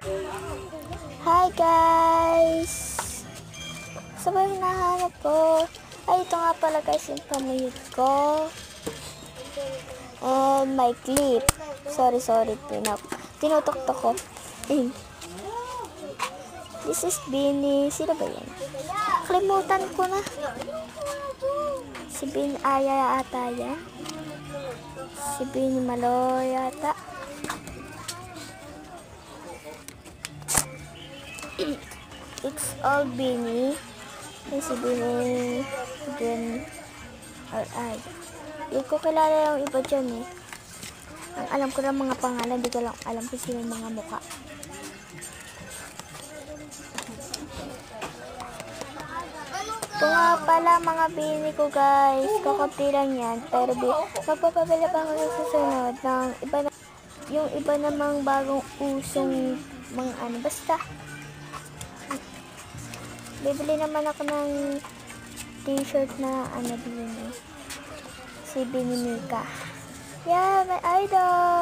Hi guys! Sabay hinahanap ko. Ay, ito nga pala guys yung pamuyod ko. And my clip. Sorry, tinutoktok ko. This is Bini. Sino ba yan? Kalimutan ko na. Si Bini Aya ata yan. Si Bini Maloy ata. It's all Bini. Si Bini Green or Ay. Hindi ko kilala yung iba dyan eh. Ang alam ko lang mga pangalan, hindi ko lang alam kung sino yung mga mukha. Ito nga pala mga Bini ko guys. Kakunti lang yan. Pero magpapabila pa ako sa susunod ng iba na, yung iba namang bagong usong mga ano. Basta bibili naman ako ng t-shirt na ano din eh. Si Bini Mika. Yeah, my idol!